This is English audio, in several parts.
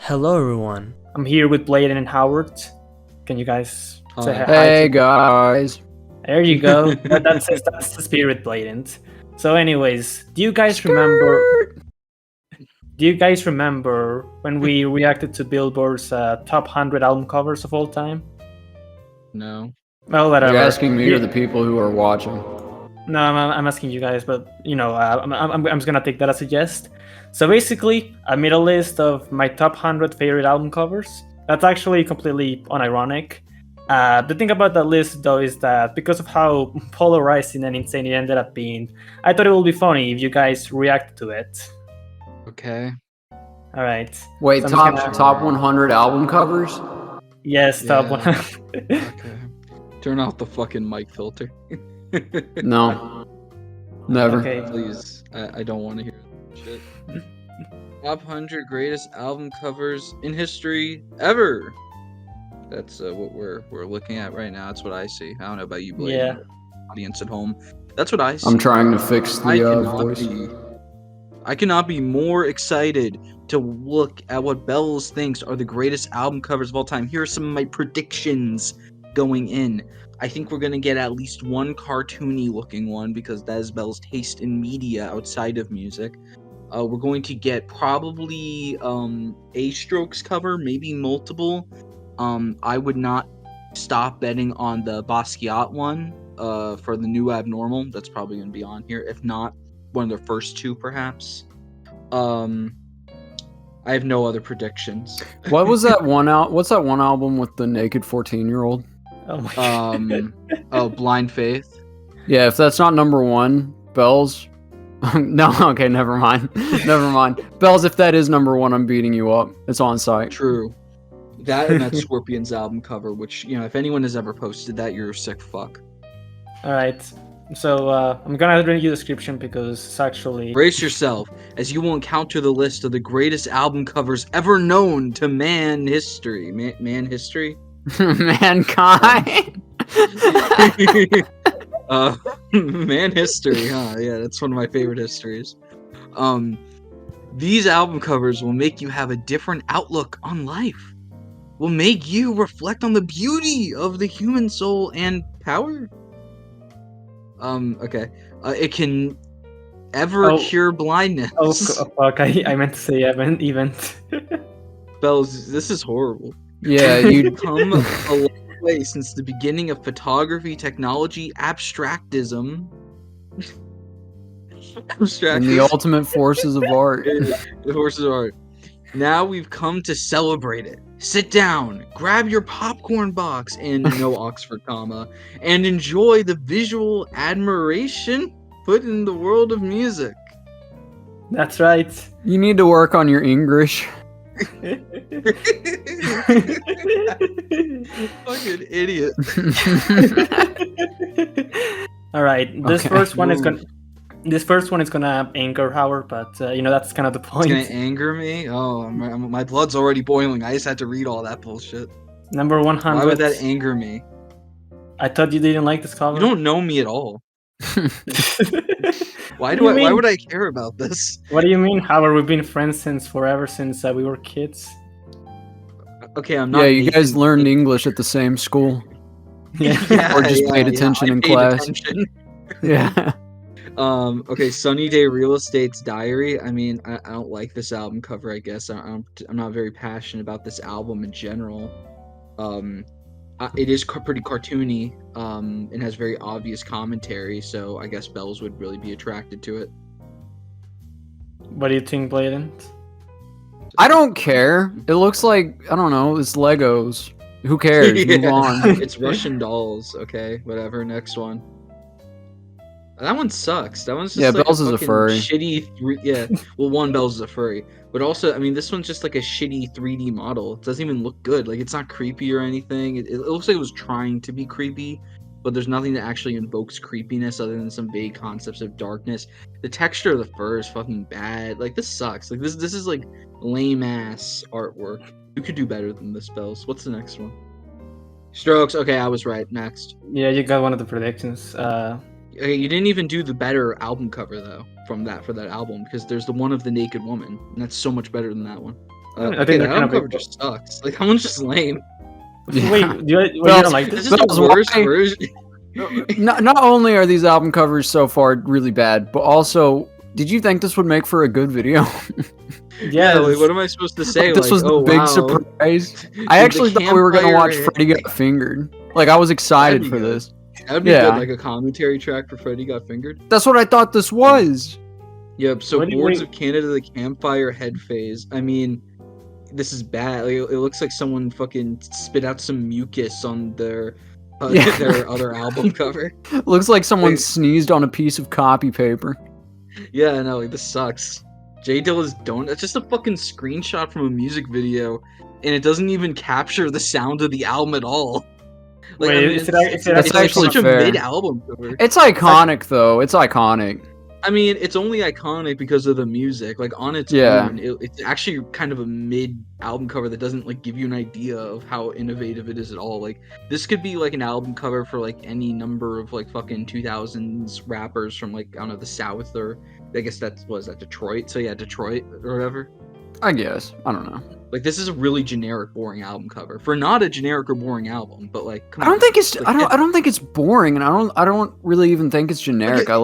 Hello, everyone. I'm here with Blaiden and Howard. Can you guys say hi? Hey guys. There you go. That's the spirit, Blaiden. So, anyways, do you guys remember? Do you guys remember when we reacted to Billboard's top 100 album covers of all time? No. Well, whatever. You're asking me or the people who are watching? No, I'm asking you guys, but I'm just gonna take that as a jest. So basically, I made a list of my top 100 favorite album covers. That's actually completely unironic. The thing about that list, though, is that because of how polarizing and insane it ended up being, I thought it would be funny if you guys reacted to it. Okay. All right. Wait, So top 100 album covers? Yes, top Yeah. 100. Okay. Turn off the fucking mic filter. No. Never. Okay. Please. I don't want to hear that shit. Top 100 greatest album covers in history ever. That's what we're looking at right now. That's what I see. I don't know about you, Blade. Yeah. Audience at home. That's what I see. I'm trying to fix the voice. I cannot be more excited to look at what Bells thinks are the greatest album covers of all time. Here are some of my predictions going in. I think we're going to get at least one cartoony looking one because that is Bells' taste in media outside of music. We're going to get probably a Strokes cover, maybe multiple. I would not stop betting on the Basquiat one for the new Abnormal. That's probably going to be on here. If not, one of the first two, perhaps. I have no other predictions. What was that one What's that one album with the naked 14-year-old? Oh my God. Blind Faith. Yeah, if that's not number one, Bells. No, okay, never mind. Never mind. Bells, if that is number one, I'm beating you up. It's on site. True. That and that Scorpions album cover, which, if anyone has ever posted that, you're a sick fuck. All right. So I'm gonna read you the description because it's actually. Brace yourself, as you will encounter the list of the greatest album covers ever known to man history. Man history? Mankind. Man history, huh? Yeah, that's one of my favorite histories. These album covers will make you have a different outlook on life. Will make you reflect on the beauty of the human soul and power. Okay. It can cure blindness. Oh fuck! I meant to say event. Bells, this is horrible. Yeah, you'd come a long way since the beginning of photography, technology, abstractism. And the ultimate forces of art. The forces of art. Now we've come to celebrate it. Sit down, grab your popcorn box, and no Oxford comma, and enjoy the visual admiration put in the world of music. That's right. You need to work on your English. Fucking idiot. All right, this Okay. first one is gonna anger Howard, but that's kind of the point. It's gonna anger me? Oh, my blood's already boiling. I just had to read all that bullshit. Number 100. Why would that anger me? I thought you didn't like this cover. You don't know me at all. Why What do you mean? would I care about this? What do you mean, Howard? We've been friends since forever, since we were kids. Okay, I'm not. Yeah, you guys Nathan. learned English at the same school. Yeah. Or just paid attention in class. Attention. Yeah. Okay, Sunny Day Real Estate's Diary. I mean, I don't like this album cover, I guess. I'm not very passionate about this album in general. It is pretty cartoony, and has very obvious commentary, so I guess Bells would really be attracted to it. What do you think, Blaiden? I don't care. It looks like, I don't know, it's Legos. Who cares? Move Yeah. on. It's Russian dolls, okay? Whatever, next one. That one sucks. That one's just Yeah, like Bells is a fucking furry. shitty yeah. Well, one Bells is a furry, but also, I mean, this one's just like a shitty 3D model. It doesn't even look good. Like, it's not creepy or anything. It looks like it was trying to be creepy, but there's nothing that actually invokes creepiness other than some vague concepts of darkness. The texture of the fur is fucking bad. Like, this sucks. Like, this is like lame ass artwork. You could do better than this, Bells. What's the next one? Strokes. Okay, I was right. Next. Yeah, you got one of the predictions. Okay, you didn't even do the better album cover though for that album, because there's the one of the naked woman, and that's so much better than that one. I think Okay, the they're kind album of cover equal. just sucks. Like, that one's just lame. Wait, you Well, don't like This this? is That's the worst why- version. Not only are these album covers so far really bad, but also, did you think this would make for a good video? Yeah, like, Yes. what am I supposed to say? Like, this was the oh, big wow. surprise. I actually thought we were gonna watch campfire- Freddy Got Fingered. Like, I was excited That'd for be good. this. That'd be Yeah. good, like a commentary track for Freddy Got Fingered. That's what I thought this was. Yep, so What do you- Boards wait. of Canada, the campfire head phase. I mean, this is bad. Like, it looks like someone fucking spit out some mucus on their Yeah. their other album cover. Looks like someone Wait. sneezed on a piece of copy paper. Yeah, no, like, this sucks. J Dilla's Don't. It's just a fucking screenshot from a music video, and it doesn't even capture the sound of the album at all. Like, Wait, I mean, is it- it's, is it it's like actually such a fair? mid-album cover. It's iconic, though. It's iconic. I mean, it's only iconic because of the music. Like, on its Yeah. own, it's actually kind of a mid-album cover that doesn't, like, give you an idea of how innovative it is at all. Like, this could be, like, an album cover for, like, any number of, like, fucking 2000s rappers from, like, I don't know, the South, or I guess that was that Detroit. So, yeah, Detroit or whatever. I guess. I don't know. Like, this is a really generic, boring album cover. For not a generic or boring album, but, like, come I don't on. think it's. Like, I don't think it's boring, and I don't really even think it's generic. I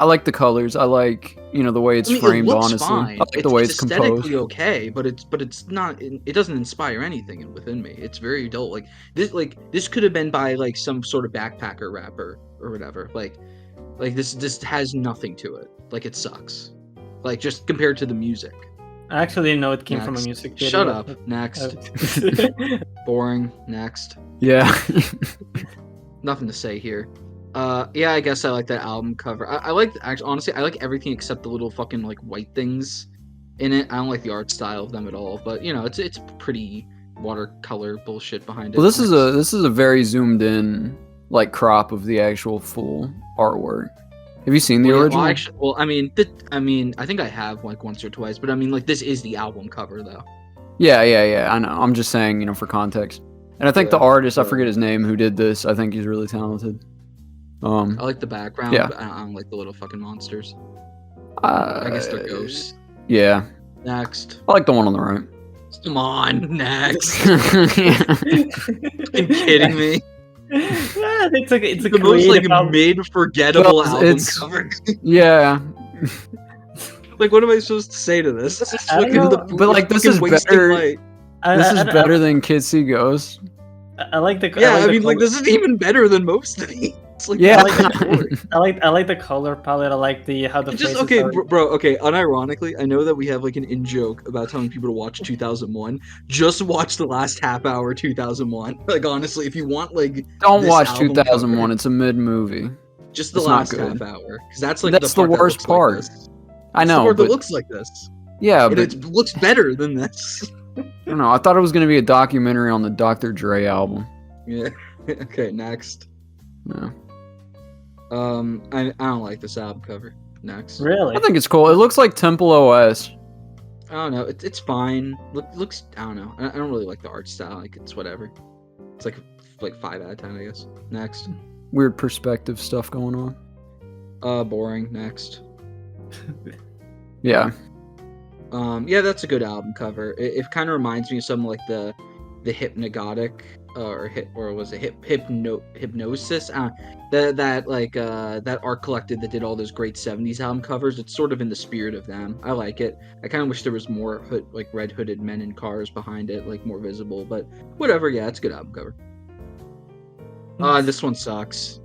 like the colors. I like the way it's I mean, framed. it looks Honestly, fine. I like the way it's aesthetically composed. okay, but it's not. It doesn't inspire anything within me. It's very dull. Like this could have been by like some sort of backpacker rapper or whatever. Like this has nothing to it. Like, it sucks. Like, just compared to the music. I actually didn't know it came from a Next. music video. Shut up. Next. Boring. Next. Yeah. Nothing to say here. Yeah, I guess I like that album cover. I like, actually, honestly, I like everything except the little fucking like white things in it. I don't like the art style of them at all. But it's pretty watercolor bullshit behind it. Well, this is a very zoomed in like crop of the actual full artwork. Have you seen the original? I mean, I think I have like once or twice, but I mean, like, this is the album cover though. Yeah. I know. I'm just saying, for context. And I think the Yeah, artist, I yeah. forget his name, who did this. I think he's really talented. I like the background, Yeah. but I don't like the little fucking monsters. I I guess they're ghosts. Yeah, Next. I like the one on the right. Come on, next. Yeah. Are you kidding me? Yeah, it's a The most like creative album. mid-forgettable Well, album it's- cover. Yeah, Like, what am I supposed to say to this? This is I don't fucking know, but, like, this fucking is wasting better- light. this is I better than Kids See Ghosts. Yeah, I the mean, like, color- this is even better than most of these. It's like, Yeah. I like the color palette. I like how the Just faces okay, are. bro. Okay, unironically, I know that we have like an in joke about telling people to watch 2001. Just watch the last half hour 2001. Like, honestly, if you want like Don't this watch album 2001. cover, It's a mid movie. just the it's not last good. half hour, because that's like That's the, part the that worst looks like part. this. I It's the know, part but that looks like this. yeah, And but it looks better than this. I don't know. I thought it was gonna be a documentary on the Dr. Dre album. Yeah. Okay, next. No. I don't like this album cover. Next. Really? I think it's cool. It looks like Temple OS. I don't know. It's fine. Looks. I don't know. I don't really like the art style. Like, it's whatever. It's like 5 out of 10, I guess. Next. Weird perspective stuff going on. Boring. Next. Yeah. Yeah, that's a good album cover. It kind of reminds me of something like the Hypnagogic Hypnosis. That art collective that did all those great 70s album covers. It's sort of in the spirit of them. I like it. I kind of wish there was more red hooded men in cars behind it, like more visible. But whatever. Yeah, it's a good album cover. This one sucks.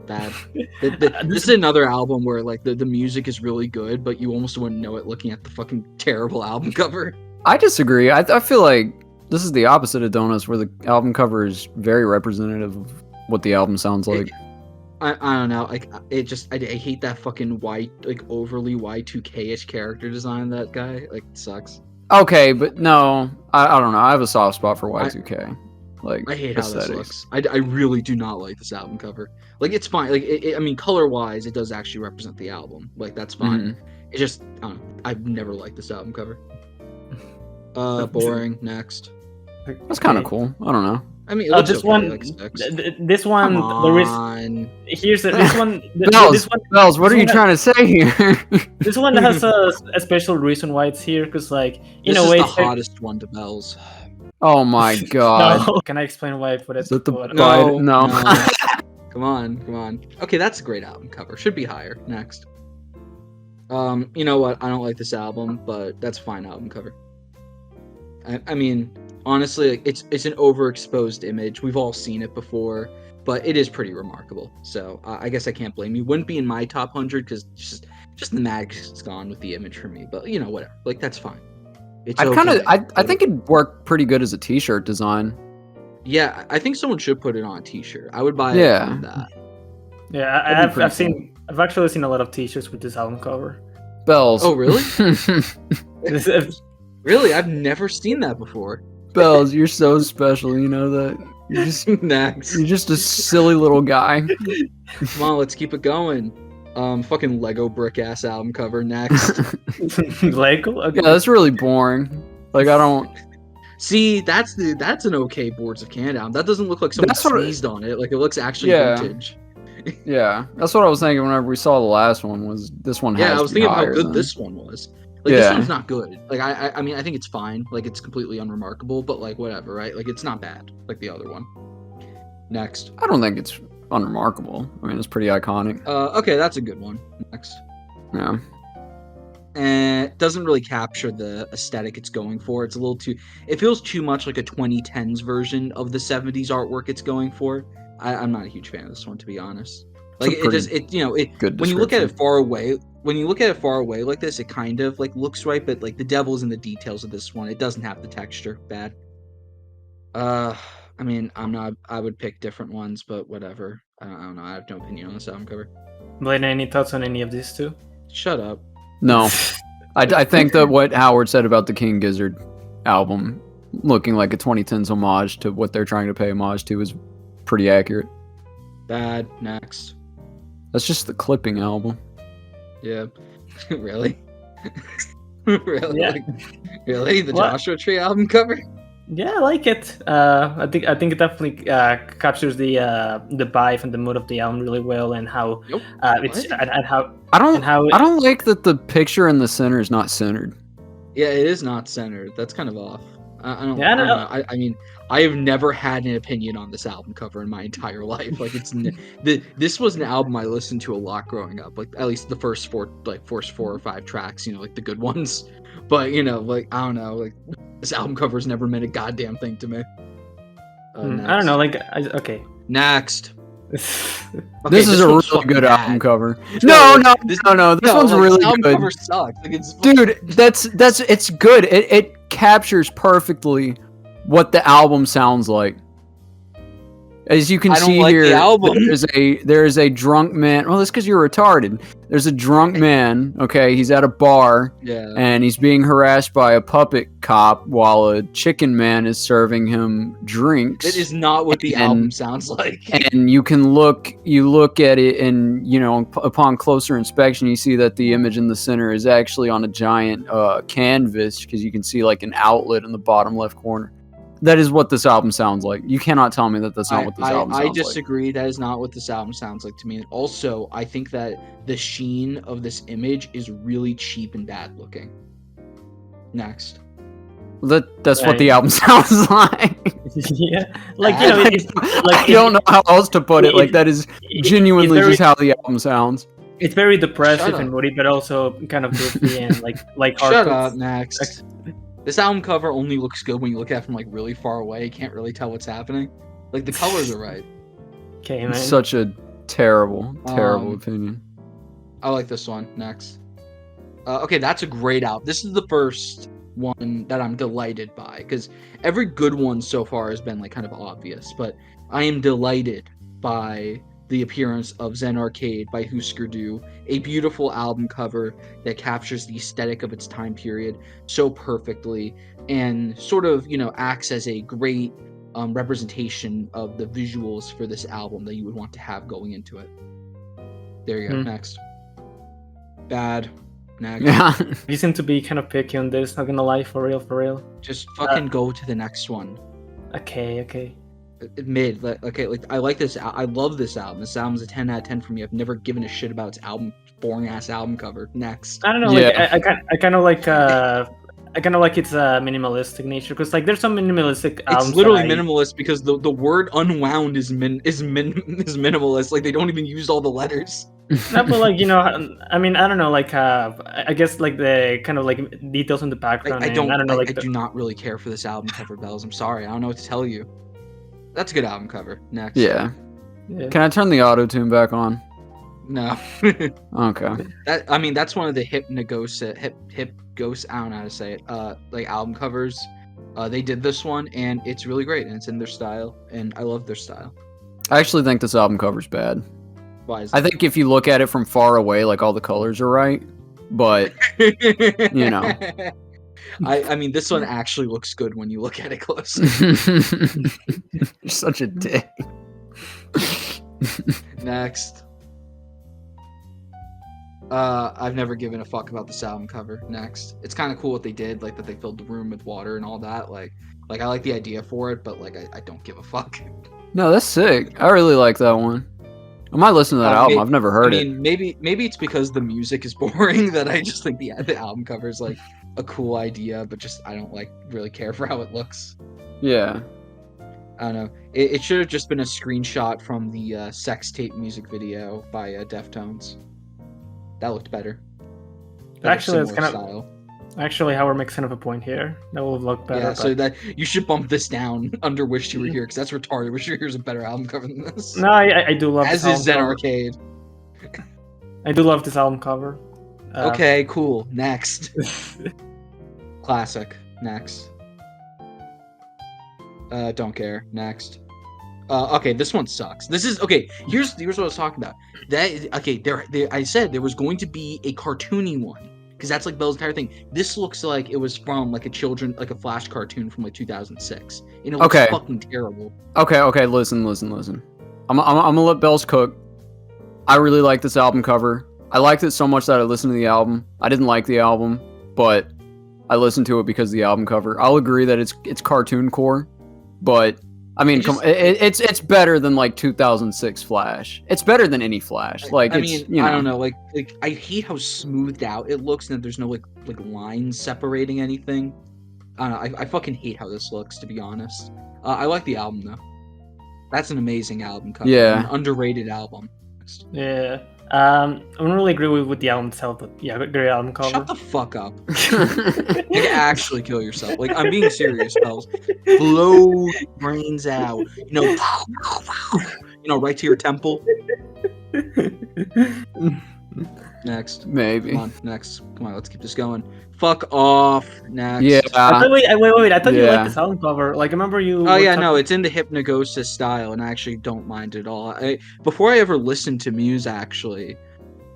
Bad. This is another album where like the music is really good, but you almost wouldn't know it looking at the fucking terrible album cover. I disagree. I feel like this is the opposite of Donuts, where the album cover is very representative of what the album sounds like. I don't know. Like, I hate that fucking overly Y2K-ish character design. That guy like sucks. Okay, but no, I don't know. I have a soft spot for Y2K. Like, I hate how this aesthetics. looks. I really do not like this album cover. Like, it's fine. Like, I mean, color wise, it does actually represent the album. Like, that's fine. Mhm. It's just, I don't know. I've never liked this album cover. Boring. Next. That's kind of cool. I don't know. I mean, it looks this okay, one, like 6. this one, Come there is. on. Here's this one. Bells, Bells, what this are you one trying to say here? This one has a special reason why it's here, because like in This a is way, the it's very- hottest one to Bells. Oh my god. No. Can I explain why I put it? Is that the what- Blaiden? No. Come on. Okay, that's a great album cover. Should be higher. Next. You know what? I don't like this album, but that's a fine album cover. I mean, honestly, like, it's an overexposed image. We've all seen it before, but it is pretty remarkable. So I guess I can't blame you. Wouldn't be in my top 100 because just the magic's gone with the image for me. But you know, whatever. Like that's fine. It's I think it'd work pretty good as a t-shirt design. Yeah, I think someone should put it on a t-shirt. I would buy Yeah. that. Yeah, That'd be pretty I've actually seen a lot of T-shirts with this album cover. Bells. Oh, really? This- Really? I've never seen that before. Bells, you're so special, you know that? Next. You're just a silly little guy. Come on, let's keep it going. Fucking Lego brick ass album cover. Next. Lego. Okay. Yeah, that's really boring. Like, I don't... See, that's an okay Boards of Canada album. That doesn't look like someone That's what- sneezed on it. Like it looks actually Yeah. vintage. Yeah, that's what I was thinking whenever we saw the last one, was this one has Yeah, I was to be thinking how higher good than- this one was. Like this Yeah. one's not good. Like I mean I think it's fine. Like it's completely unremarkable, but like whatever, right? Like it's not bad. Like the other one. Next. I don't think it's unremarkable. I mean, it's pretty iconic. Okay, that's a good one. Next. Yeah. And it doesn't really capture the aesthetic it's going for. It's a little too. It feels too much like a 2010s version of the 70s artwork it's going for. I'm not a huge fan of this one, to be honest. It's a Like it pretty just it Good when you look at it description. far away. When you look at it far away like this, it kind of like looks right, but like the devil's in the details of this one. It doesn't have the texture. Bad. I mean, I would pick different ones, but whatever. I don't know. I have no opinion on this album cover. Blaine, any thoughts on any of these two? Shut up. No. I think that what Howard said about the King Gizzard album looking like a 2010s homage to what they're trying to pay homage to is pretty accurate. Bad. Next. That's just the clipping album. Yeah. Really? Really? Yeah. Like, really? The What? Joshua Tree album cover? Yeah, I like it. I think it definitely captures the vibe and the mood of the album really well, and how Yep. it's What? and how I don't and how it, I don't like that the picture in the center is not centered. Yeah, it is not centered. That's kind of off. I don't. Yeah, I I don't don't know. I mean, I have never had an opinion on this album cover in my entire life. Like, this was an album I listened to a lot growing up. Like, at least the first four or five tracks. You know, like the good ones. But you know, like I don't know. Like, this album cover's never meant a goddamn thing to me. I don't know. Like, okay. Next. Okay, This is a one's really fucking good bad. album cover. No, No. This One's like, really this album good. cover sucks. Like, it's Dude, that's it's good. It captures perfectly what the album sounds like. As you can I don't see like here, the album. there is a drunk man. Well, that's because you're retarded. There's a drunk man. Okay, he's at a bar Yeah. and he's being harassed by a puppet cop while a chicken man is serving him drinks. It is not what the And- album sounds like. And you look at it, and you know, upon closer inspection, you see that the image in the center is actually on a giant canvas, because you can see like an outlet in the bottom left corner. That is what this album sounds like. You cannot tell me that that's not what this album sounds I like. disagree. That is not what this album sounds like to me. And also, I think that the sheen of this image is really cheap and bad looking. Next. That's what Right. the album sounds like. Yeah, like you know, I don't know how else to put it. Like that is genuinely it's very, just how the album sounds. it's very depressive Shut and up. moody, but also kind of goofy and like Shut hardcore. up. Next. This album cover only looks good when you look at it from like really far away. You can't really tell what's happening. Like the colors are right. Okay, man. It's such a terrible Um, opinion. I like this one. Next. Okay, that's a great album. This is the first one that I'm delighted by, because every good one so far has been like kind of obvious, but I am delighted by the appearance of Zen Arcade by Husker Du, a beautiful album cover that captures the aesthetic of its time period so perfectly, and sort of, you know, acts as a great representation of the visuals for this album that you would want to have going into it. There you go. Hmm. Next. Bad. Next. Yeah. You seem to be kind of picky on this. Not gonna lie, for real. Just fucking go to the next one. Okay. mid. Like, okay, like I like this. I love this album. This album's a 10 out of 10 for me. I've never given a shit about its boring ass album cover. Next. I don't know. Yeah. Like I kind of like its minimalistic nature because like there's some minimalistic albums. It's literally minimalist because the word unwound is minimalist. Like they don't even use all the letters. No, but like I mean, I don't know. Like I guess like the kind of like details in the background. I don't know. Like I do not really care for this album cover, Bells. I'm sorry. I don't know what to tell you. That's a good album cover. Next. Yeah. Yeah. Can I turn the auto tune back on? No. Okay. That's one of the hip ghost. I don't know how to say it. Like album covers. They did this one, and it's really great, and it's in their style, and I love their style. I actually think this album cover's bad. Why is I that? think if you look at it from far away, like all the colors are right, but you know. I mean, this one actually looks good when you look at it close. You're such a dick. Next. I've never given a fuck about this album cover. Next. It's kind of cool what they did, like that they filled the room with water and all that. Like I like the idea for it, but like I don't give a fuck. No, that's sick. I really like that one. I might listen to that album. I've never heard it. Maybe it's because the music is boring that I just think the album cover is like a cool idea, but just I don't like really care for how it looks. Yeah. I don't know. It should have just been a screenshot from the sex tape music video by Deftones. That looked better. Actually, it's kind style. Actually, how we're making up a point here. That will look better. Yeah, but... so that you should bump this down under Wish You Were Here because that's retarded. Wish You Were Here is a better album cover than this. No, I do love. As this is Zen album Arcade. I do love this album cover. Okay, cool. Next. Classic. Next. Don't care. Next. Okay, this one sucks. This is okay. Here's what I was talking about. I said there was going to be a cartoony one because that's like Bell's entire thing. This looks like it was from like a Flash cartoon from like 2006, and it looks fucking terrible. Okay. Listen. I'm gonna let Bells cook. I really like this album cover. I liked it so much that I listened to the album. I didn't like the album, but I listened to it because of the album cover. I'll agree that it's cartoon core, but I mean, it's better than like 2006 Flash. It's better than any Flash. Like I don't know. Like I hate how smoothed out it looks, and that there's no like lines separating anything. I don't know. I fucking hate how this looks, to be honest. I like the album though. That's an amazing album cover. Yeah, an underrated album. Yeah. I don't really agree with the album itself, but yeah, great album cover. Shut the fuck up. Like, actually kill yourself. Like, I'm being serious, pals. Blow brains out. Right to your temple. Next. Maybe. Come on, next. Come on, let's keep this going. Fuck off. Next. Yeah. Wait. I thought you liked this album cover. Like, I remember you. Oh yeah, no, it's in the Hypnagogia style, and I actually don't mind it at all. Before I ever listened to Muse, actually,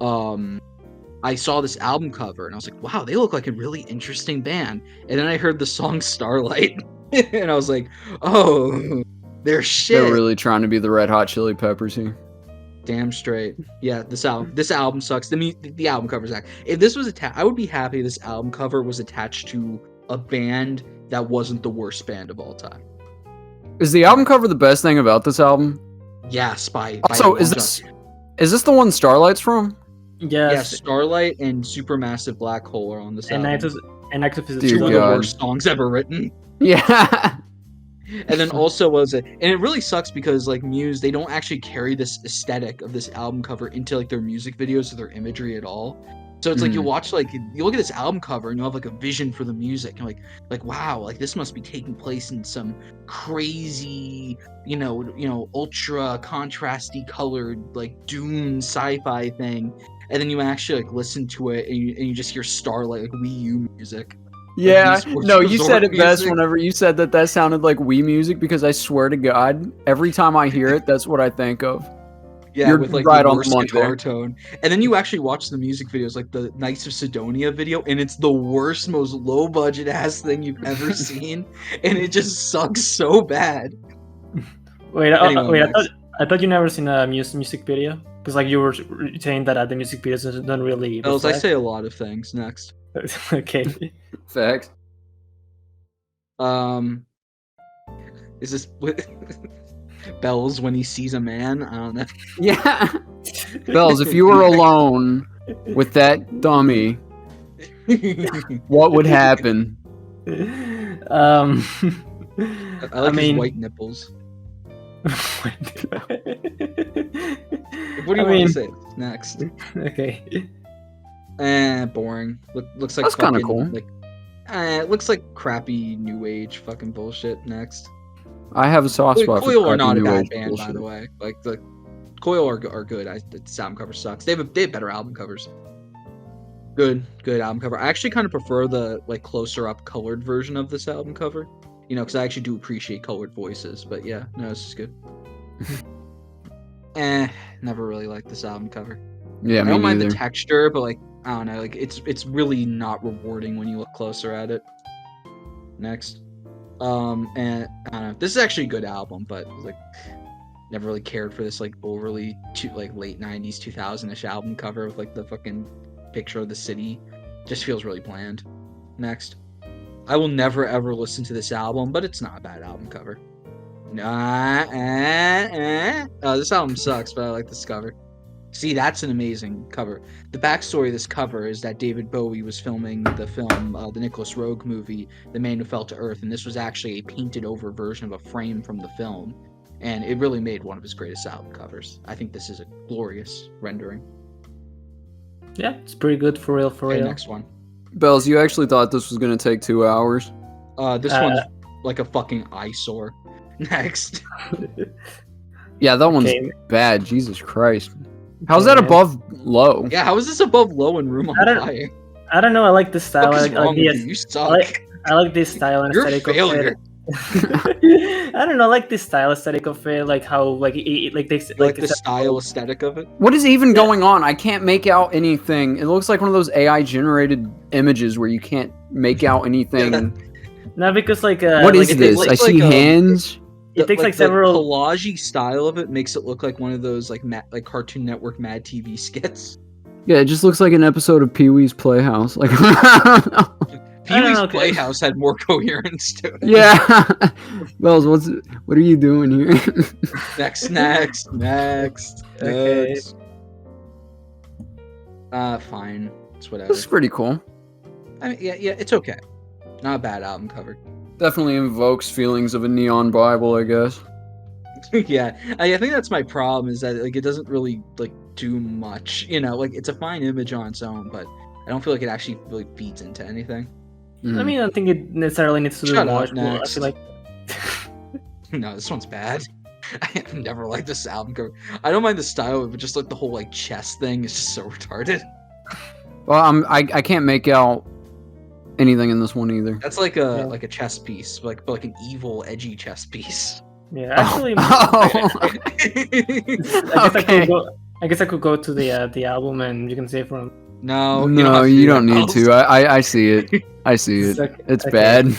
I saw this album cover, and I was like, wow, they look like a really interesting band. And then I heard the song Starlight, and I was like, oh, they're shit. They're really trying to be the Red Hot Chili Peppers here. Damn straight. Yeah, this album sucks. The album cover's if this was I would be happy if this album cover was attached to a band that wasn't the worst band of all time. Is the album cover the best thing about this album? Yes, by also, is this the one Starlight's from? Yes. Yeah, Starlight and Supermassive Black Hole are on this album. And Night of Two of the worst songs ever written. Yeah. And then also and it really sucks because like Muse, they don't actually carry this aesthetic of this album cover into like their music videos or their imagery at all. So it's like you watch you look at this album cover and you have like a vision for the music and like wow, like this must be taking place in some crazy, ultra contrasty colored like Dune sci-fi thing. And then you actually like listen to it and you just hear Starlight like Wii U music. Yeah, no, you said it best whenever you said that sounded like Wii music because I swear to God, every time I hear it, that's what I think of. Yeah, with like the worst guitar tone. And then you actually watch the music videos, like the Knights of Sidonia video, and it's the worst, most low budget ass thing you've ever seen, and it just sucks so bad. Wait, I thought you never seen a music video because like you were saying that the music videos don't really. I say a lot of things. Next. Okay. Facts. Is this Bells when he sees a man. I don't know. Yeah. Bells, if you were alone with that dummy, what would happen? Um, I like his white nipples. What do you want to say next? Okay. Boring. Looks like That's kind of fucking, cool. it looks like crappy new age fucking bullshit. Next. I have a soft spot for Coil are crappy not a new bad age band, bullshit. by the way. Like the Coil are good. The album cover sucks. They have better album covers. Good album cover. I actually kind of prefer the like closer up colored version of this album cover. You know, because I actually do appreciate colored voices. But yeah, no, this is good. Never really liked this album cover. Yeah, I me don't mind neither. the texture, but like I don't know, like it's really not rewarding when you look closer at it. Next. And I don't know. This is actually a good album, but like never really cared for this like overly late 90s 2000ish album cover with like the fucking picture of the city. Just feels really bland. Next. I will never ever listen to this album, but it's not a bad album cover. This album sucks, but I like this cover. See, that's an amazing cover. The backstory of this cover is that David Bowie was filming the film, the Nicholas Roeg movie, The Man Who Fell to Earth, and this was actually a painted-over version of a frame from the film, and it really made one of his greatest album covers. I think this is a glorious rendering. Yeah, it's pretty good for real. Okay, next one. Bells, you actually thought this was going to take 2 hours? This one's like a fucking eyesore. Next. Yeah, that one's bad. Jesus Christ. How's that above low? Yeah, how is this above low in Room on Fire? I don't know. I like this style. What is wrong with you? You suck. I like this style and You're a aesthetic failure. of it. I don't know. I like this style aesthetic of it. Like how like the style aesthetic of it. What is even going on? I can't make out anything. It looks like one of those AI generated images where you can't make out anything. No, because like what is this? I see hands. It takes like several the collage-y style of it makes it look like one of those like Cartoon Network Mad TV skits. Yeah, it just looks like an episode of Pee-wee's Playhouse. Like Pee-wee's Playhouse had more coherence to it. Yeah. Bells, what are you doing here? Next. Okay. Fine. It's whatever. This is pretty cool. I mean, yeah, it's okay. Not a bad album cover. Definitely invokes feelings of a neon Bible, I guess. Yeah, I think that's my problem is that like it doesn't really like do much. You know, like it's a fine image on its own, but I don't feel like it actually really feeds into anything. I mean, I don't think it necessarily needs to do much. I feel like no, this one's bad. I have never liked this album cover. I don't mind the style of it, but just like the whole like chest thing is just so retarded. Well, I can't make out anything in this one either. That's like a chess piece, but like an evil, edgy chess piece. Yeah, actually, I guess I could go to the album and you can say from. No, you don't need to. I see it. I see it. It's bad.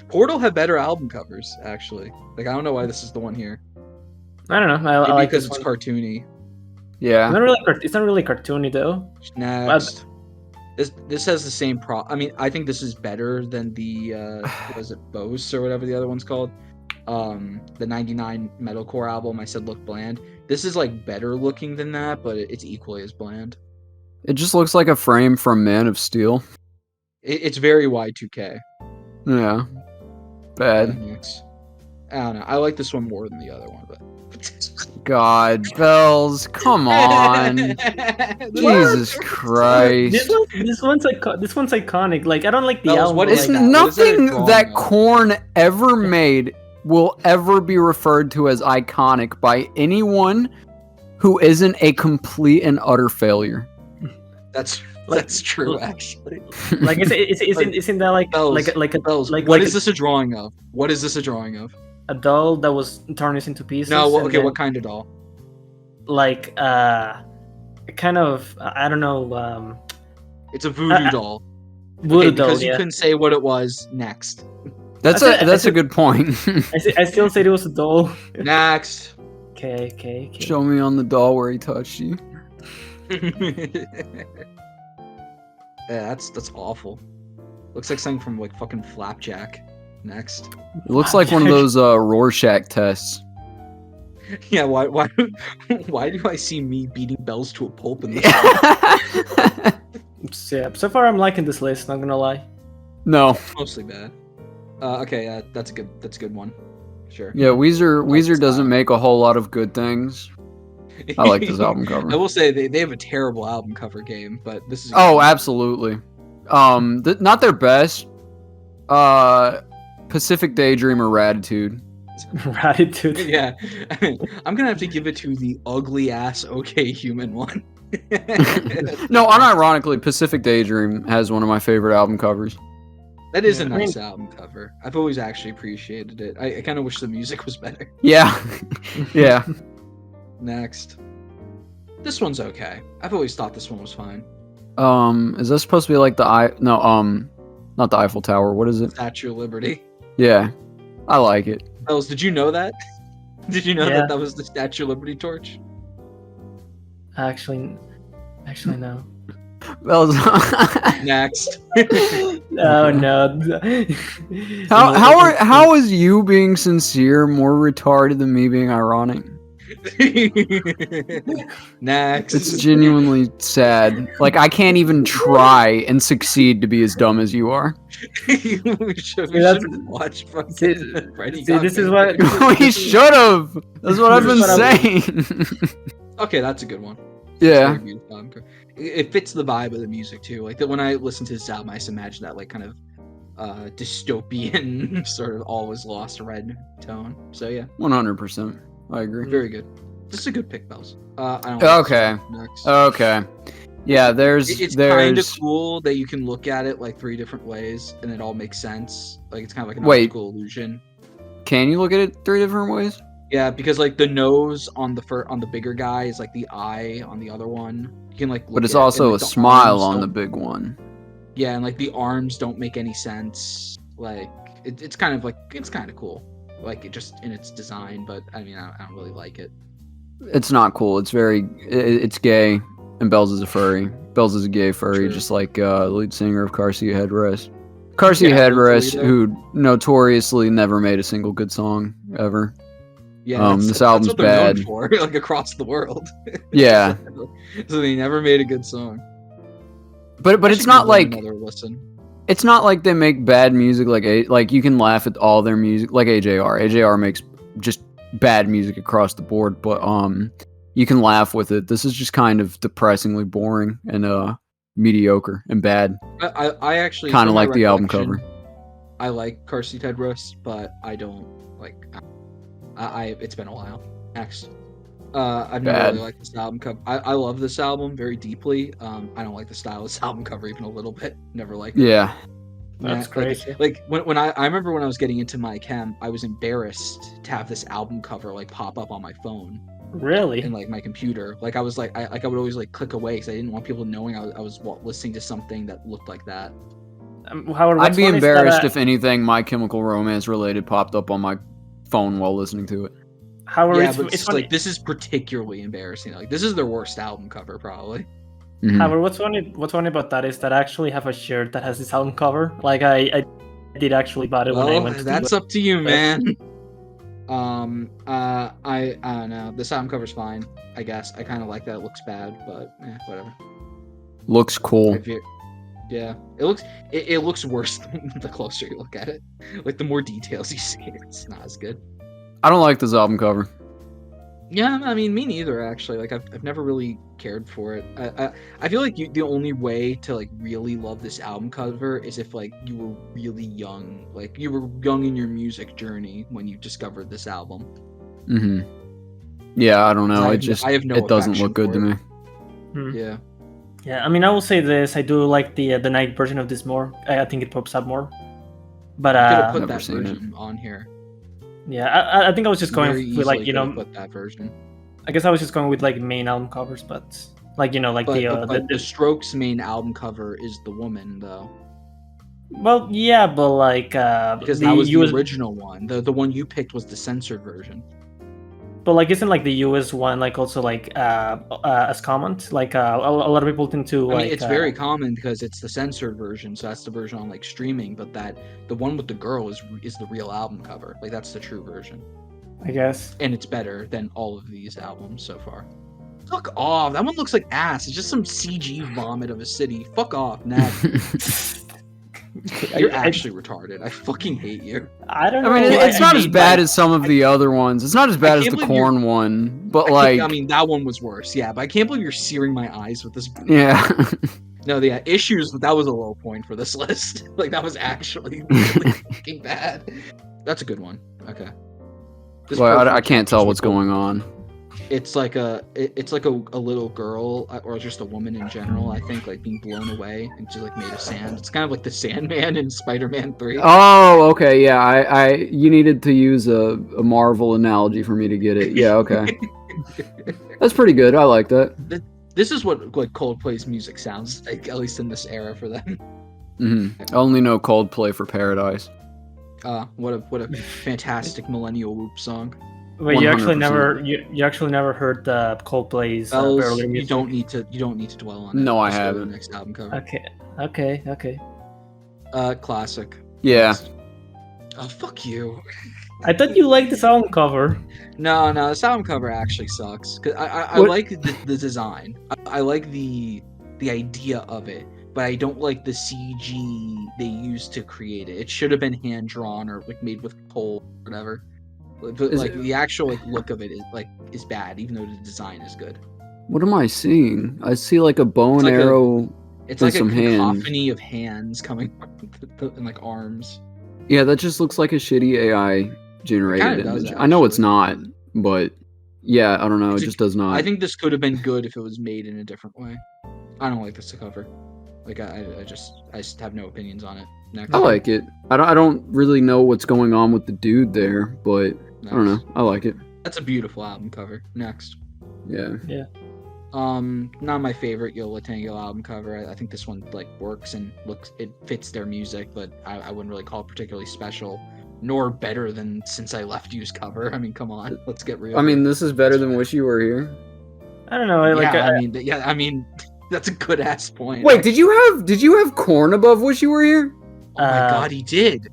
Portal had better album covers, actually. Like I don't know why this is the one here. I don't know. I like because it's cartoony. Yeah. It's not really cartoony though. Next. This has the same I mean, I think this is better than the was it Bose or whatever the other one's called. The 99 metalcore album I said looked bland. This is like better looking than that, but it's equally as bland. It just looks like a frame from Man of Steel. It's very Y2K. Yeah. Bad. I don't know. I like this one more than the other one, but God, Bells, come on. Jesus Christ. This one's iconic. Like I don't like the Bells, album. what It's is that? nothing that of? Korn ever made will ever be referred to as iconic by anyone who isn't a complete and utter failure. That's true, actually. Like isn't that like Bells, Bells, what is this a drawing of? What is this a drawing of? A doll that was torn into pieces? No, what kind of doll? Like kind of I don't know. It's a voodoo doll. Voodoo doll. Because you couldn't say what it was. Next. That's a good point. I still said it was a doll. Next. Okay. Show me on the doll where he touched you. Yeah, that's awful. Looks like something from like fucking Flapjack. Next. It looks like one of those Rorschach tests. Yeah, why do I see me beating bells to a pulp in this? Yeah, so far I'm liking this list. Not gonna lie. No. Mostly bad. Okay, that's a good one. Sure. Yeah, Weezer like Weezer this doesn't album. make a whole lot of good things. I like this album cover. I will say they have a terrible album cover game, but this is. Oh, absolutely. Not their best. Pacific Daydream or Ratitude. Gratitude. Yeah, I'm gonna have to give it to the ugly ass OK Human one. No, unironically, Pacific Daydream has one of my favorite album covers. That is Yeah, a I nice mean- album cover. I've always actually appreciated it. I kind of wish the music was better. Yeah, yeah. Next, this one's okay. I've always thought this one was fine. Is this supposed to be like not the Eiffel Tower? What is it? Statue of Liberty. Yeah, I like it. Bells, did you know that? Did you know Yeah. that was the Statue of Liberty torch? Actually, no. That was Next. Oh no. how is you being sincere more retarded than me being ironic? Next. It's genuinely sad. Like I can't even try and succeed to be as dumb as you are. we should watch fucking Freddy. See, this is Got what- We should have. That's what I've been This is what saying. Okay, that's a good one. Yeah. Very beautiful album cover. It fits the vibe of the music too. Like when I listen to this album, I just imagine that like kind of dystopian sort of all was lost red tone. So yeah, 100%. I agree. very good. This is a good pick, Bells. I don't Okay. Next. Okay. Yeah, there's It's kind of there's cool that you can look at it like 3 different ways and it all makes sense. Like it's kind of like an Wait. optical illusion. Can you look at it 3 different ways? Yeah, because like the nose on the bigger guy is like the eye on the other one. You can like. But look it's at it, also and, a like, the smile arms on the don't- big one. Yeah, and like the arms don't make any sense. Like it's kind of cool. Like it just in its design, but I mean I don't really like it. It's not cool. It's it's gay, and Bells is a furry. Bells is a gay furry, True. just like the lead singer of Car Seat Headrest. Car Seat Yeah, Headrest, Toledo. who notoriously never made a single good song ever. Yeah, This album's what they're known bad. for, like across the world. Yeah, So they never made a good song. but I it's should not give them like another listen. it's not like they make bad music like you can laugh at all their music like AJR. AJR makes just bad music across the board, but you can laugh with it. This is just kind of depressingly boring and mediocre and bad. I actually Kind of from my like the album recollection, cover. I like Car Seat Headrest, but I don't like. It's been a while. Next, I've never Bad. really liked this album cover. I love this album very deeply. I don't like the style of this album cover even a little bit. Never liked it. Yeah. That's Like- crazy. Like when I remember when I was getting into my chem, I was embarrassed to have this album cover like pop up on my phone Really? and like my computer. Like I was like I would always like click away because I didn't want people knowing I was listening to something that looked like that. Howard, I'd what's be funny is that, embarrassed if anything My Chemical Romance related popped up on my phone while listening to it. Howard, Yeah, it's, but it's it's funny. like this is particularly embarrassing. Like this is their worst album cover probably. Mhm. Howard, what's funny about that is that I actually have a shirt that has this album cover. Like I did actually buy it when I Well, went to that's up to you, man. I don't know. This album cover's fine, I guess. I kind of like that. It looks bad, but whatever. Looks cool. If you- yeah, it looks worse the closer you look at it. Like the more details you see, it's not as good. I don't like this album cover. Yeah, I mean, me neither. Actually, like I've never really cared for it. I feel like the only way to like really love this album cover is if like you were really young, like you were young in your music journey when you discovered this album. Hmm. Yeah, I don't know. I have no it doesn't affection look good to for me. Hmm. Yeah, Yeah, I mean, I will say this: I do like the night version of this more. I think it pops up more. But I could have put Never that seen it. version on here. yeah, I think I was just going Very with like easily could have put that version. I guess I was just going with like main album covers, but like like But, the the Strokes' main album cover is the woman though, well, yeah, but like because the that was US the original one. The one you picked was the censored version. But like, isn't like the US one like also like as common? Like a lot of people tend to I like. mean, it's very common because it's the censored version, so that's the version on like streaming. But the one with the girl is the real album cover. Like that's the true version. I guess. And it's better than all of these albums so far. Fuck off. That one looks like ass. It's just some CG vomit of a city. Fuck off, next. You're actually retarded. I fucking hate you. I don't know. I mean, it's not as mean, bad like, as some of the other ones. It's not as bad as can't the believe you're- corn one, but like, I mean, that one was worse. Yeah, but I can't believe you're searing my eyes with this. yeah. No, the issues. That was a low point for this list. Like that was actually really fucking bad. That's a good one. Okay. This Well, I perfume can't tell what's cool. going on. It's like a little girl or just a woman in general. I think like being blown away and just like made of sand. It's kind of like the Sandman in Spider-Man 3. Oh, okay, yeah. You needed to use a Marvel analogy for me to get it. Yeah, okay. That's pretty good. I like that. This is what like Coldplay's music sounds like, at least in this era for them. I only know Coldplay for Paradise. What a fantastic millennial whoop song. Wait, you actually 100%. never you actually never heard the Coldplay's Bells, earlier you music? don't need to dwell on it. No, I Just go to the haven't. next album cover. Okay. Classic. Yeah. Oh, fuck you. I thought you liked this album cover. No, this album cover actually sucks. Cause I What? like the design. I like the idea of it, but I don't like the CG they used to create it. It should have been hand drawn or like made with coal, or whatever. But Is like it- the actual like look of it is bad, even though the design is good. What am I seeing? I see like a bow and like a- arrow. It's With like a some hands. cacophony of hands coming and like arms. Yeah, that just looks like a shitty AI generated It kinda does, image. I know it's actually. not, but yeah, I don't know. It's It a- just does not. I think this could have been good if it was made in a different way. I don't like this cover. Like I just have no opinions on it. Next. I like it. I don't really know what's going on with the dude there, but I don't know. I like it. That's a beautiful album cover. Next. Yeah. Not my favorite Yola Tango album cover. I think this one like works and it fits their music, but I wouldn't really call it particularly special, nor better than Since I Left You's cover. I mean, come on, let's get real. I mean, this is better than Wish You Were Here. I don't know. Like, I mean, that's a good ass point. Wait, did you have corn above Wish You Were Here? Oh my god, he did.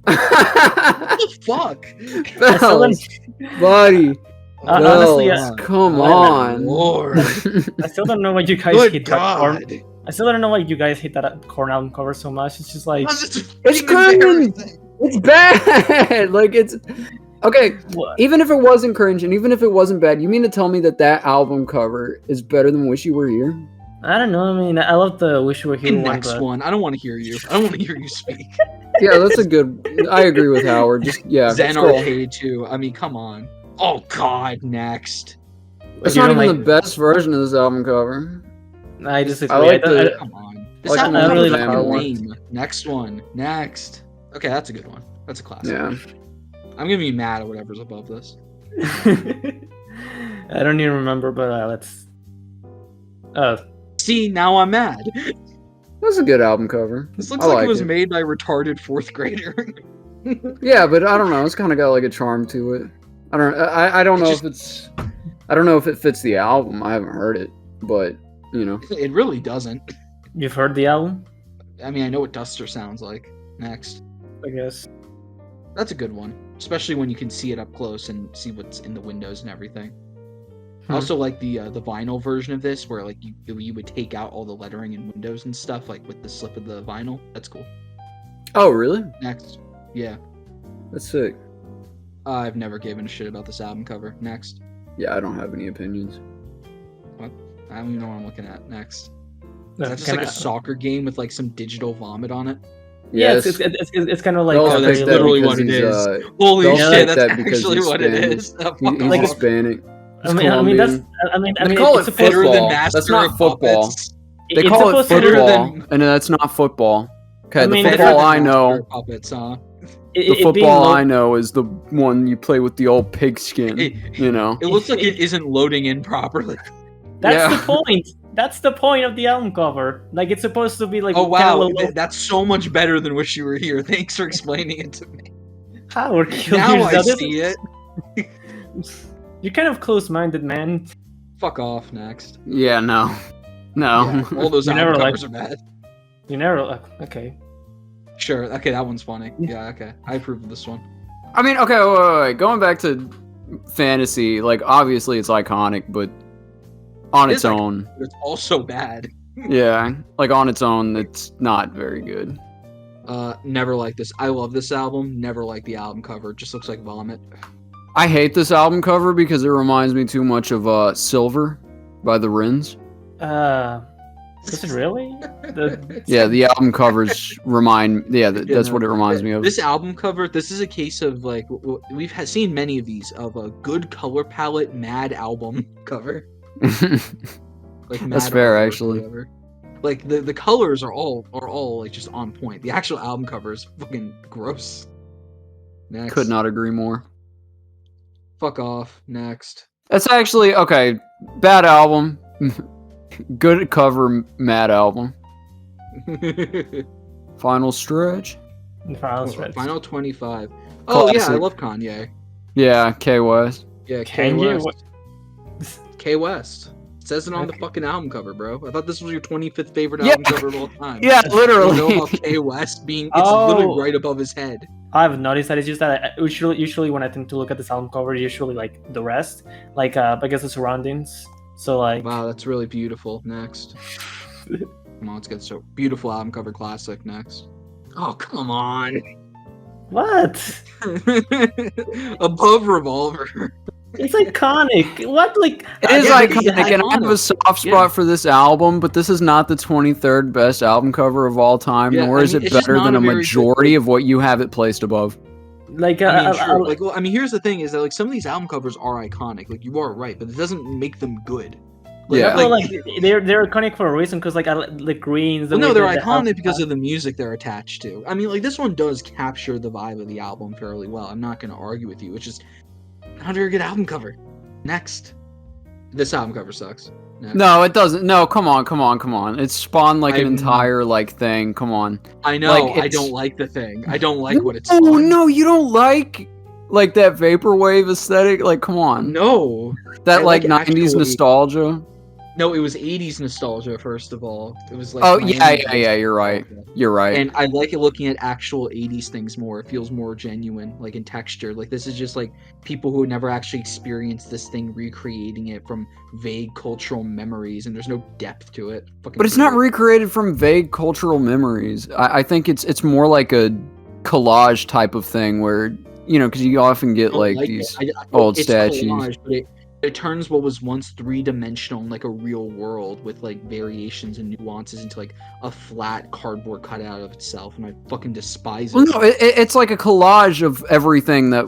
What the fuck? I still Bells, don't- buddy. honestly, Bells, come Oh, on. Lord. I still don't know why you guys Good hate that corn. God. I still don't know why you guys hate that corn album cover so much. It's just like, That's just It's fucking embarrassing. It's bad. Like it's okay. what? Even if it wasn't cringe, and even if it wasn't bad, you mean to tell me that album cover is better than Wish You Were Here? I don't know. I mean, I love the Wish You Were Here The one, next but one. I don't want to hear you. I don't want to hear you speak. Yeah, that's a good. I agree with Howard. Just yeah. Zen scroll. Arcade too. I mean, come on. Oh God, next. It's You not don't even like- the best version of this album cover. I disagree. I like don't- the- Come on. This Like, album I has really a like fucking that one. name. Next one. Next. Okay, that's a good one. That's a classic. Yeah. I'm gonna be mad at whatever's above this. I don't even remember, but let's. See, now I'm mad. That's a good album cover. This looks I like like it was it. made by a retarded fourth grader. Yeah, but I don't know. It's kind of got like a charm to it. I don't know if it's. I don't know if it fits the album. I haven't heard it, but you know. It really doesn't. You've heard the album, I mean, I know what Duster sounds like. Next. I guess. That's a good one, especially when you can see it up close and see what's in the windows and everything. I Hmm. also like the vinyl version of this, where like you would take out all the lettering and windows and stuff, like with the slip of the vinyl. That's cool. Oh, really? Next, yeah, That's sick. I've never given a shit about this album cover. Next, Yeah, I don't have any opinions. I don't even know what I'm looking at. Next, is No, that just can like I- a soccer game with like some digital vomit on it? Yeah, Yes. it's kind of like. Bells Oh, that's picked that literally because what it he's, is. Holy Bells shit, picked that's that because actually he's what it Spanish. is. Oh, He- fuck he's Like, off. Hispanic. I mean, that's. They call it's it supposed Better than football. Master That's not of football. Puppets. They it's call it supposed to- better football, than- and that's not football. Okay, I the mean, Better football than I Master know, of Puppets, huh? the It being football low- I know is the one you play with the old pigskin. You know. It looks like it isn't loading in properly. That's Yeah. the point. That's the point of the album cover. Like it's supposed to be like. Oh kinda wow, low- that's so much better than Wish You Were Here. Thanks for explaining it to me. Howard, kill Now I yourself. see it. You're kind of close-minded, man. Fuck off. Next. Yeah, no. No. Yeah, all those You album never covers are bad. You never. Okay. Sure. Okay, that one's funny. Yeah. Okay, I approve of this one. I mean, okay, wait. Going back to fantasy, like obviously it's iconic, but on It its is iconic. own, It's also bad. yeah, like on its own, it's not very good. Never liked this. I love this album. Never liked the album cover. It just looks like vomit. I hate this album cover because it reminds me too much of Silver by the Rins. Is it really? Yeah, the album covers remind. Yeah, that's what it reminds me of. This album cover. This is a case of like we've seen many of these of a good color palette Mad album cover. Like That's Mad fair, Artwork or actually. whatever. Like the colors are all like just on point. The actual album cover is fucking gross. Next. Could not agree more. Fuck off. Next. That's actually okay. Bad album. Good cover, Mad album. Final stretch. Final 25. Oh yeah, I Classic. love Kanye. Yeah, K West. Yeah, K Kanye? West. K West. It says it on the fucking album cover, bro. I thought this was your 25th favorite Yeah. album cover of all time. Yeah, You don't know literally. about K West being it's Oh. literally right above his head. I've noticed that it's just that usually when I tend to look at this album cover, usually like the rest, like I guess the surroundings. So like, Wow, that's really beautiful. Next. Come on, let's get so beautiful album cover classic next. Oh, come on. what? Above Revolver. It's iconic. What like? It is Yeah, iconic, it's and I have a iconic. soft spot Yeah. for this album, but this is not the 23rd best album cover of all time, Yeah, nor I is mean, it it's just better not than a a very good- majority of what you have it placed above. Like I mean, sure. Like, well, I mean, here's the thing: is that like some of these album covers are iconic. Like, you are right, but it doesn't make them good. Like, Yeah. well, like they're iconic for a reason because like the greens. The Well, no, way they're the iconic because of the music they're attached to. I mean, like this one does capture the vibe of the album fairly well. I'm not going to argue with you. It's just not a very good album cover. Next, this album cover sucks. Next. No, it doesn't. No, come on. It's spawned like an I'm- entire like thing. Come on. I know. like, I it's- don't like the thing. I don't like what it's. Oh spawned. no, you don't like that vaporwave aesthetic? Like, come on. No. That I like like 90s actually- nostalgia. No, it was 80s nostalgia. First of all, it was like. Oh Miami yeah. You're right. nostalgia. You're right. And I like it looking at actual 80s things more. It feels more genuine, like in texture. Like this is just like people who never actually experienced this thing recreating it from vague cultural memories, and there's no depth to it. Fucking But it's not weird. recreated from vague cultural memories. I think it's more like a collage type of thing where because you often get I don't like it. these. I- old it's statues. collage, but it turns what was once three-dimensional in like a real world with like variations and nuances into like a flat cardboard cutout of itself, and I fucking despise it. Well, no, it's like a collage of everything that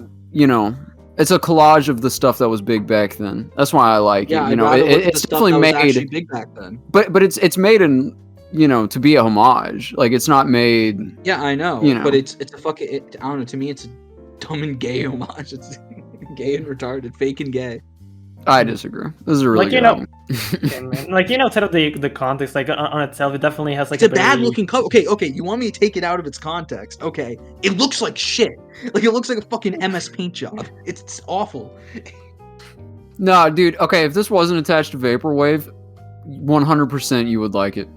It's a collage of the stuff that was big back then. That's why I like Yeah, it. I'd rather look at the It's stuff definitely that was actually made, big back then. but it's made in to be a homage. Like it's not made. Yeah, I know, You know. but it's a fucking. I don't know. To me, it's a dumb and gay homage. It's gay and retarded, fake and gay. I disagree. This is a really Like, you good know- album. Yeah, man. Like outside of the context, like on itself, it definitely has like It's a bad very- looking cover. Okay. You want me to take it out of its context? Okay, it looks like shit. Like it looks like a fucking MS Paint job. It's awful. No, dude. Okay, if this wasn't attached to Vaporwave, 100% you would like it.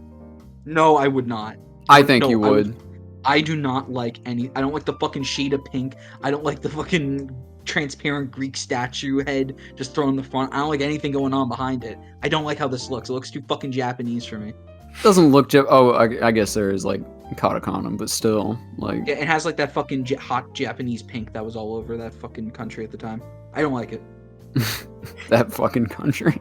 No, I would not. I think No, you I would. I do not like any. I don't like the fucking shade of pink. I don't like the fucking transparent Greek statue head just thrown in the front. I don't like anything going on behind it. I don't like how this looks. It looks too fucking Japanese for me. Doesn't look. I guess there is like katakana, but still, like. Yeah, it has like that fucking hot Japanese pink that was all over that fucking country at the time. I don't like it. That fucking country.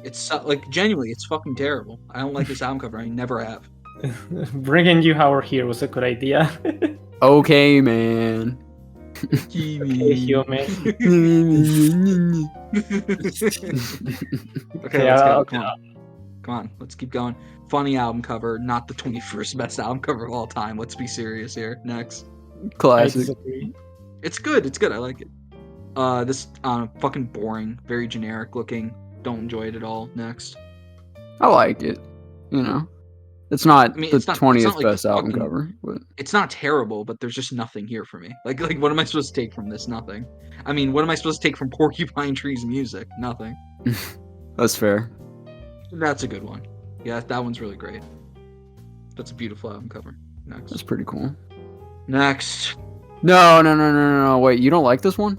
It's like genuinely, it's fucking terrible. I don't like this album cover. I never have. Bringing you our hero was a good idea. Okay, man. Okay, human. Okay, Okay, let's go. I'll- Come on. Come on, let's keep going. Funny album cover, not the 21st best album cover of all time. Let's be serious here. Next. I Classic. disagree. It's good. It's good. I like it. This fucking boring, very generic looking. Don't enjoy it at all. Next. I like it. It's not I mean, the it's not 20th like best album fucking- cover, but It's not terrible, but there's just nothing here for me. Like what am I supposed to take from this? Nothing. I mean, what am I supposed to take from Porcupine Tree's music? Nothing. that's fair. That's a good one. Yeah, that one's really great. That's a beautiful album cover. Next. That's pretty cool. Next. No. Wait, you don't like this one?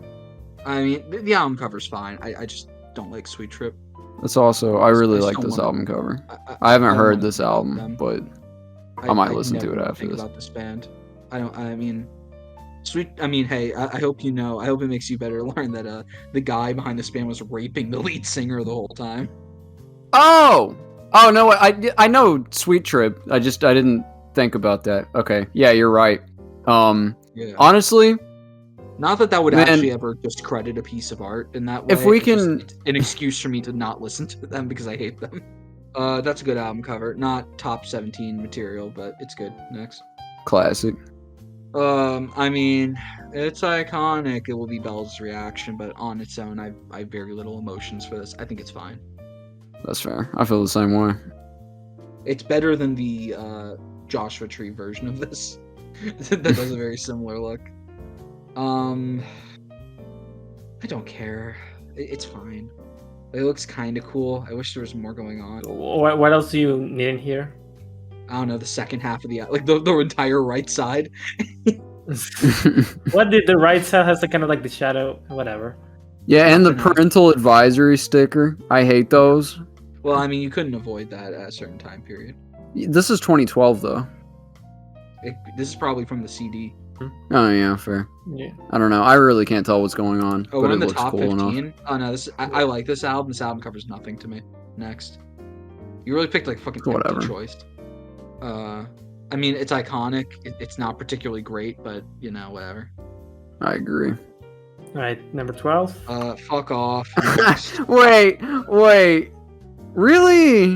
I mean, the album cover's fine. I just don't like Sweet Trip. That's also, I really just like don't this wanna- album cover. I haven't don't heard wanna this think about album, them. but I might listen to never it wanna after think this. about this band. I mean, hey, I hope you know. I hope it makes you better learn that the guy behind this band was raping the lead singer the whole time. Oh no, I know Sweet Trip. I didn't think about that. Okay, yeah, you're right. Yeah. Honestly, Not that would Man. actually ever discredit a piece of art in that way. If we it's just- can- it's an excuse for me to not listen to them because I hate them. That's a good album cover. Not top 17 material, but it's good. Next. classic. I mean, it's iconic. It will be Bell's reaction, but on its own, I have very little emotions for this. I think it's fine. That's fair. I feel the same way. It's better than the Joshua Tree version of this. That does a very similar look. I don't care. It's fine. It looks kind of cool. I wish there was more going on. What else do you need in here? I don't know, the second half of the entire right side. What did the right side has the kind of like the shadow, whatever. Yeah, and the Nothing else. parental advisory sticker. I hate those. Well, I mean, you couldn't avoid that at a certain time period. This is 2012 though. This is probably from the CD. Oh yeah, fair. Yeah. I don't know. I really can't tell what's going on, Oh, but we're it in the looks top cool 15. enough. Oh no, I like this album. This album covers nothing to me. Next. You really picked like fucking empty Whatever. choice. I mean, it's iconic. It's not particularly great, but you know, whatever. I agree. All right, number 12. Fuck off. Wait. Really?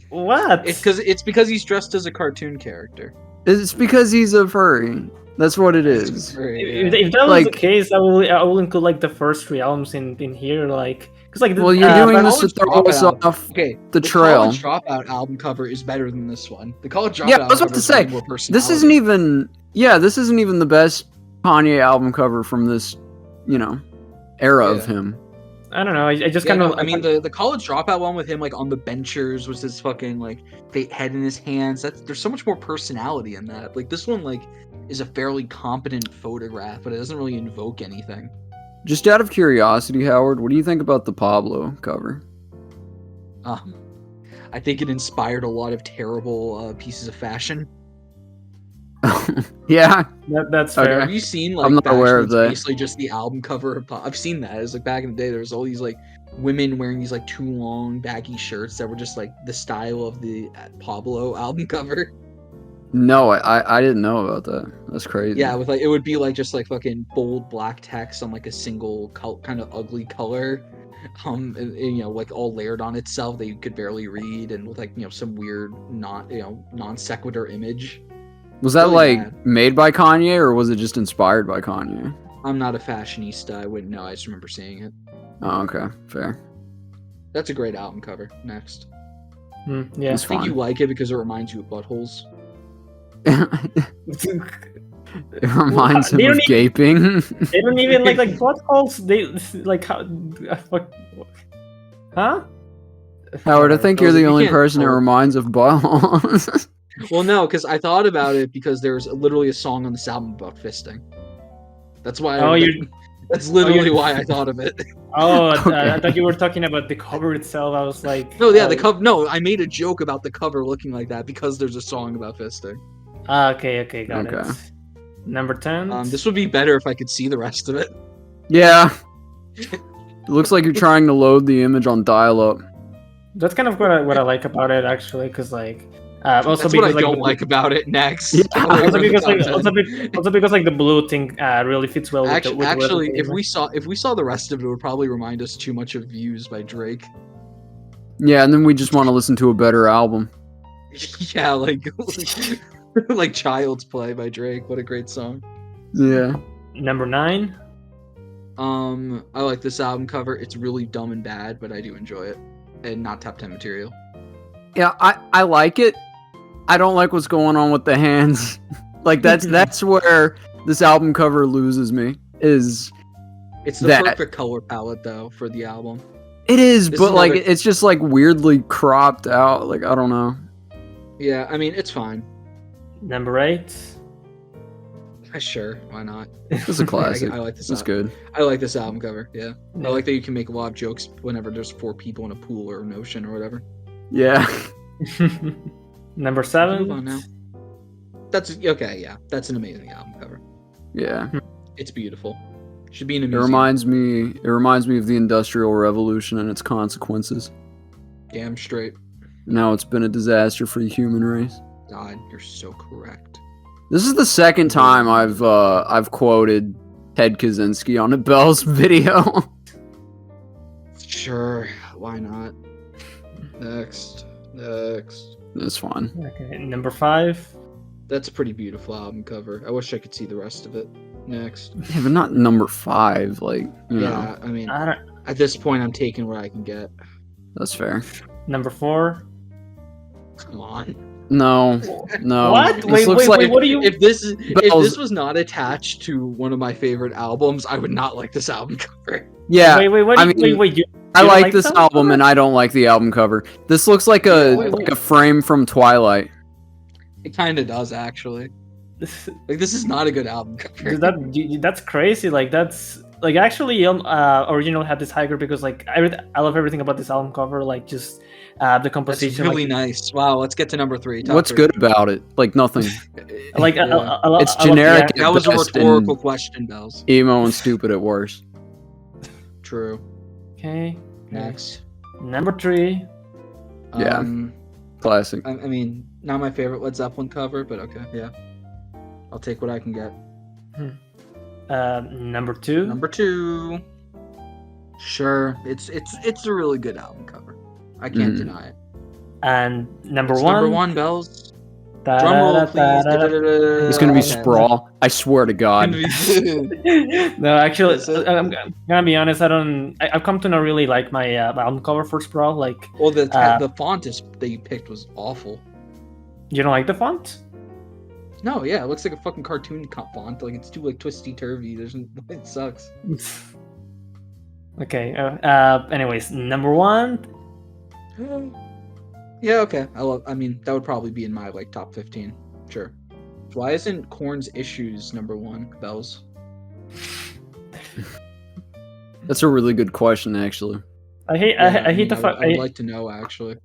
What? It's because he's dressed as a cartoon character. It's because he's a furry. That's what it is. If that was Like- the case, I will include like the first 3 albums in here, like because like Well, you're doing this to College throw us Dropout. off Okay, the trail. College Dropout album cover is better than this one. The College Dropout Yeah, I was about album to cover has say, more This personality. isn't even. Yeah, this isn't even the best Kanye album cover from this, era of Yeah. him. I don't know. I just Yeah, kind of. no, I mean, the College Dropout one with him like on the benchers was his fucking like head in his hands. There's so much more personality in that. Like this one like is a fairly competent photograph, but it doesn't really invoke anything. Just out of curiosity, Howard, what do you think about the Pablo cover? I think it inspired a lot of terrible pieces of fashion. Yeah, that's Okay. fair. Have you seen like I'm not fashion aware of that's that. basically just the album cover of I've seen that. It's like back in the day there was all these like women wearing these like too long baggy shirts that were just like the style of the Pablo album cover. no, I didn't know about that. That's crazy. Yeah, with like it would be like just like fucking bold black text on like a single kind of ugly color, and, like all layered on itself that you could barely read, and with like some weird non sequitur image. Was that really like bad. made by Kanye or was it just inspired by Kanye? I'm not a fashionista. I wouldn't know. I just remember seeing it. Oh, okay, fair. That's a great album cover. Next, Yeah. It's I think fine. you like it because it reminds you of buttholes. It reminds They him don't of gaping. They don't even like buttholes. They like how? Fuck. Huh? Howard, I think you're Those- the you only can't person it tell. reminds of buttholes. Well, no, because I thought about it because there's literally a song on this album about fisting. That's why. Oh, you're- That's literally you're- why I thought of it. Oh, Okay. I thought you were talking about the cover itself. I was like, No, yeah, the cover. No, I made a joke about the cover looking like that because there's a song about fisting. Okay, got Okay. it. Number 10. This would be better if I could see the rest of it. Yeah. It looks like you're trying to load the image on dial-up. That's kind of what I like about it, actually, because like also That's because what I don't the- like about it. Next. Yeah. Also because, like, Content. also because like the blue thing really fits well. Actually, with actually, the if we saw the rest of it, it would probably remind us too much of "Views" by Drake. Yeah, and then we just want to listen to a better album. Yeah, like like "Child's Play" by Drake. What a great song. Yeah. Number 9. I like this album cover. It's really dumb and bad, but I do enjoy it, and not top 10 material. Yeah, I like it. I don't like what's going on with the hands. Like that's where this album cover loses me. Is It's the That- perfect color palette though for the album. it is, This but is like another- it's just like weirdly cropped out. Like I don't know. Yeah, I mean it's fine. Number 8. Sure, why not? It's a classic. I like this. It's good. I like this album cover. Yeah. Yeah. I like that you can make a lot of jokes whenever there's 4 people in a pool or an ocean or whatever. Yeah. Number Move 7. on now. That's okay. Yeah, that's an amazing album cover. Yeah. It's beautiful. Should be in a It museum. reminds me of the Industrial Revolution and its consequences. Damn straight. Now it's been a disaster for the human race. God, you're so correct. This is the second time I've quoted Ted Kaczynski on a Bell's video. Sure, why not? Next. It's fine. Okay, number 5. That's a pretty beautiful album cover. I wish I could see the rest of it. Next. Yeah, but not number 5. Like, you know, Yeah, I mean, I don't. at this point, I'm taking what I can get. that's fair. Number 4. Come on. No. What? This Wait, looks wait, like wait, what are you? If this Bells- was not attached to one of my favorite albums, I would not like this album cover. Yeah. Wait, what? I do you, mean, wait, you I don't like this the album and I don't like the album cover. This looks like a frame from Twilight. It kind of does, actually. This, Like, this is not a good album cover. that's crazy. Like that's like actually original had this higher because like I love everything about this album cover. Like just the That's composition. really like, nice. Wow, let's get to number 3. Top What's 3. good about it? Like nothing. like Yeah. It's generic. Yeah. That was a best rhetorical and question, Bells. emo and stupid at worst. True. Okay. Next. Number 3. Yeah. Classic. I mean, not my favorite Led Zeppelin cover, but okay, yeah. I'll take what I can get. Number 2. Number 2. Sure, it's a really good album cover. I can't deny it. And number It's 1. Number 1, Bells. Drum roll, please. It's gonna be Okay. Sprawl. I swear to God. No, actually, Is it? I'm gonna be honest. I've come to not really like my album cover for Sprawl. Like, Well, the font that you picked was awful. you don't like the font? No, yeah, it looks like a fucking cartoon font. Like, it's too like twisty turvy. It sucks. Okay. Anyways, number 1. Yeah, okay. I mean, that would probably be in my like top 15. Sure. Why isn't Korn's Issues number 1, Bells? That's a really good question, actually. I hate the fact. I would like to know, actually.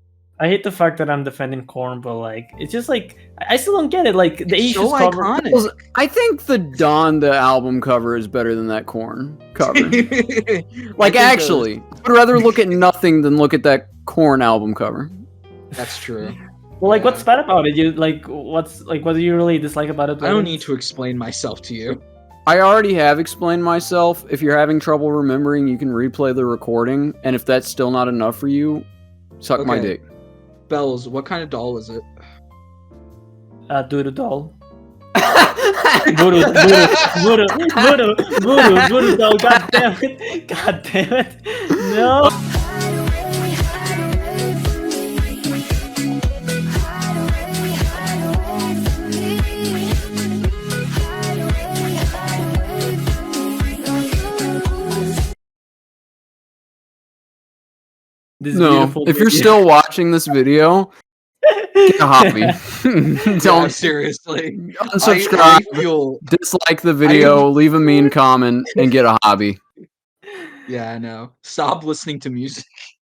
I hate the fact that I'm defending Korn, but like it's just like I still don't get it. Like the It's Issues so cover. iconic. I think the Dawn the album cover is better than that Korn cover. Like, actually, I'd rather look at nothing than look at that Korn album cover. That's true. Well, like Yeah. what's bad about it? You like what's like what do you really dislike about it? I don't need to explain myself to you. I already have explained myself. If you're having trouble remembering, you can replay the recording, and if that's still not enough for you, suck my Okay. dick. Bells, what kind of doll is it? Voodoo doll. Voodoo doll. God damn it! God damn it! No. This No, beautiful if you're video. still watching this video, get a hobby. Yeah, Don't seriously. unsubscribe, I feel. dislike the video, leave a mean comment, and get a hobby. Yeah, I know. Stop listening to music.